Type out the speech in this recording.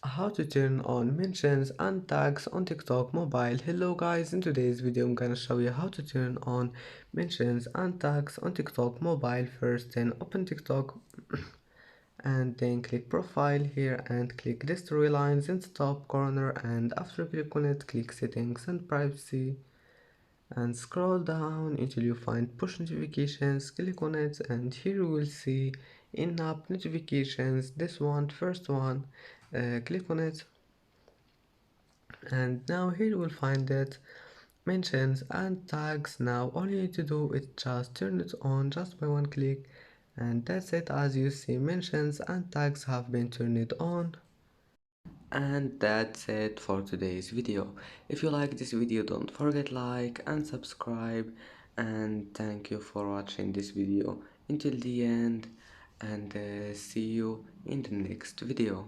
How to turn on mentions and tags on TikTok mobile. Hello guys, in today's video I'm gonna show you how to turn on mentions and tags on TikTok mobile. First then open TikTok and then click profile here and click the storylines in the top corner, and after click on it click settings and privacy and scroll down until you find push notifications. Click on it and here you will see in-app notifications, this one, first one. Click on it and now here you will find it mentions and tags. Now all you need to do is just turn it on just by one click, and that's it. As you see, mentions and tags have been turned on. And that's it for today's video. If you like this video, don't forget like and subscribe, and thank you for watching this video until the end, and see you in the next video.